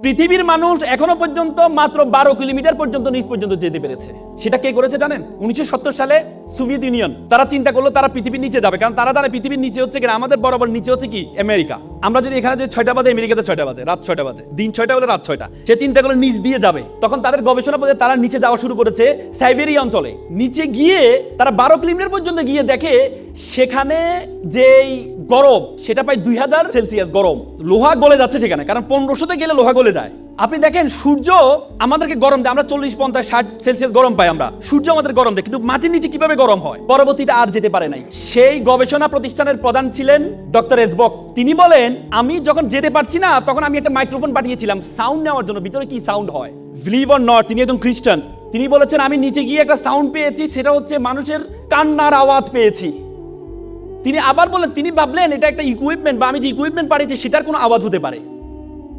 পৃথিবীর মানুষ এখনো পর্যন্ত মাত্র 12 কিলোমিটার পর্যন্ত নিচ পর্যন্ত যেতে পেরেছে। সেটা কে করেছে জানেন? 1970 সালে সোভিয়েত ইউনিয়ন। তারা চিন্তা করলো তারা পৃথিবীর নিচে যাবে, কারণ তারা জানে পৃথিবীর নিচে হচ্ছে কিনা আমাদের বরাবর নিচে হচ্ছে কি আমেরিকা। আমরা যদি এখানে যে 6টা বাজে, আমেরিকাতে 6টা বাজে, রাত 6টা বাজে, দিন 6টা হলে রাত 6টা। সে চিন্তা করলো নিচ দিয়ে যাবে। তখন তাদের গবেষণা পথে তারা নিচে যাওয়া শুরু করেছে সাইবেরিয়া অঞ্চলে। নিচে গিয়ে তারা 12 কিলোমিটার পর্যন্ত গিয়ে দেখে সেখানে যেই গরম সেটা প্রায় 2000 সেলসিয়াস গরম। লোহা গলে যাচ্ছে সেখানে, কারণ 1500তে গেলে লোহা গলে যায়। আপনি দেখেন সূর্য আমাদেরকে গরম দেয়, আমরা 40, 50, 60 সেলসিয়াস গরম পাই আমরা, সূর্য আমাদের গরম দেয়, কিন্তু মাটির নিচে কিভাবে গরম হয় পরবর্তীতে আর যেতে পারে নাই। সেই গবেষণা প্রতিষ্ঠানের প্রধান ছিলেন ডক্টর এসবক। তিনি বলেন আমি যখন যেতে পারছি না তখন আমি একটা মাইক্রোফোন পাঠিয়েছিলাম সাউন্ড নেওয়ার জন্য, ভিতরে কি সাউন্ড হয়। বিলিভ অর নট, তিনি একজন খ্রিস্টান। তিনি বলেছেন আমি নিচে গিয়ে একটা সাউন্ড পেয়েছি, সেটা হচ্ছে মানুষের কান্নার আওয়াজ পেয়েছি। তিনি আবার বলেন, তিনি ভাবলেন এটা একটা ইকুইপমেন্ট বা আমি যে ইকুইপমেন্ট পাঠিয়েছি সেটার কোনো আওয়াজ হতে পারে।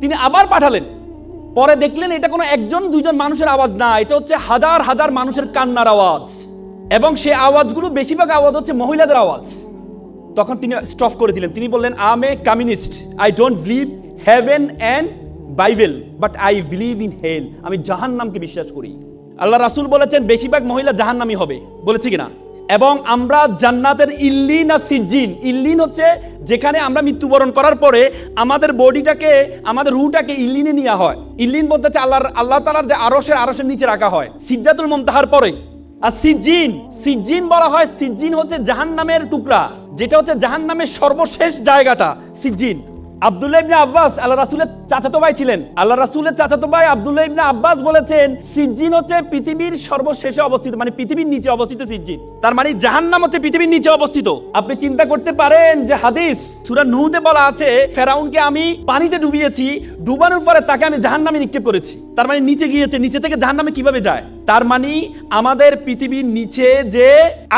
তিনি আবার পাঠালেন, পরে দেখলেন এটা কোনো একজন দুইজন মানুষের আওয়াজ না, এটা হচ্ছে হাজার হাজার মানুষের কান্নার আওয়াজ, এবং সেই আওয়াজগুলো বেশিরভাগ আওয়াজ হচ্ছে মহিলাদের আওয়াজ। তখন তিনি স্টপ করে দিলেন। তিনি বললেন I am a communist, I don't believe heaven and Bible but I believe in hell. আমি জাহান্নামকে বিশ্বাস করি। আল্লাহ রাসূল বলেছেন বেশিরভাগ মহিলা জাহান্নামী হবে, বলেছে কিনা? এবং আমরা জান্নাতের ইল্লিন আর সিজ্জিন, ইল্লিন হচ্ছে যেখানে আমরা মৃত্যুবরণ করার পরে আমাদের বডিটাকে, আমাদের রুহটাকে ইল্লিনে নেওয়া হয়। ইল্লিন বলতে হচ্ছে আল্লাহ তাআলার যে আরশের নিচে রাখা হয় সিদরাতুল মুনতাহার পরে। আর সিজ্জিন বলা হয়, সিজ্জিন হচ্ছে জাহান্নামের টুকরা, যেটা হচ্ছে জাহান্নামের সর্বশেষ জায়গাটা সিজ্জিন। আব্দুল্লাহ ইবনে আব্বাস আল্লাহ রাসূলের চাচাতো ভাই ছিলেন। আল্লাহ রাসূলের চাচাতো ভাই আব্দুল্লাহ ইবনে আব্বাস বলেছেন সিজ্জিন হচ্ছে পৃথিবীর সর্বশেষে অবস্থিত, মানে পৃথিবীর নিচে অবস্থিত সিজ্জিন। তার মানে জাহান্নাম হচ্ছে পৃথিবীর নিচে অবস্থিত। আপনি চিন্তা করতে পারেন যে হাদিস সূরা নূহতে বলা আছে ফেরাউনকে আমি পানিতে ডুবিয়েছি, ডুবানোর পরে তাকে আমি জাহান্নামে নিক্ষেপ করেছি। তার মানে নিচে গিয়েছে, নিচে থেকে জাহান্নামে কিভাবে যায়? তার মানে আমাদের পৃথিবীর নিচে যে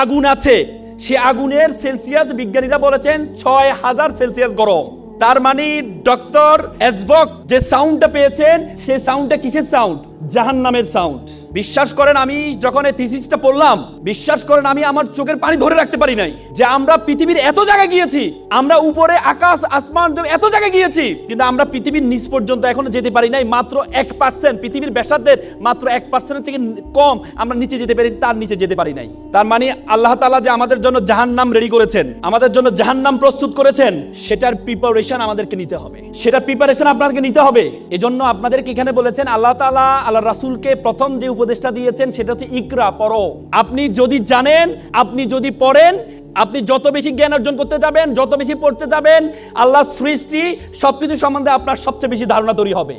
আগুন আছে সে আগুনের সেলসিয়াস বিজ্ঞানীরা বলেছেন 6000 সেলসিয়াস গরম। তার মানে ডক্টর এসবক যে সাউন্ডটা পেয়েছেন সেই সাউন্ডটা কিসের সাউন্ড? জাহান্নামের সাউন্ড। বিশ্বাস করেন আমি যখন এই থিসিসটা পড়লাম, বিশ্বাস করেন আমি আমার চোখের পানি ধরে রাখতে পারি নাই যে আমরা পৃথিবীর এত জায়গায় গিয়েছি, আমরা উপরে আকাশ আসমান এত জায়গায় গিয়েছি, কিন্তু আমরা পৃথিবীর নিচ পর্যন্ত এখনো যেতে পারি নাই। মাত্র 1%, পৃথিবীর ব্যাসার্ধের মাত্র 1% থেকে কম আমরা নিচে যেতে পেরেছি, তার নিচে যেতে পারি নাই। তার মানে আল্লাহ তাআলা যে আমাদের জন্য জাহান্নাম রেডি করেছেন, আমাদের জন্য জাহান্নাম প্রস্তুত করেছেন, সেটার প্রিপারেশন আমাদেরকে নিতে হবে, সেটার প্রিপারেশন আপনাদেরকে নিতে হবে। এজন্য আপনাদেরকে এখানে বলেছেন আল্লাহ তাআলা আল্লাহ রাসূলকে প্রথম যে উপদেশটা দিয়েছেন সেটা হচ্ছে ইকরা, পড়ো। আপনি যদি জানেন, আপনি যদি পড়েন, আপনি যত বেশি জ্ঞান অর্জন করতে যাবেন, যত বেশি পড়তে যাবেন, আল্লাহর সৃষ্টি সবকিছু সম্বন্ধে আপনার সবচেয়ে বেশি ধারণা তৈরি হবে।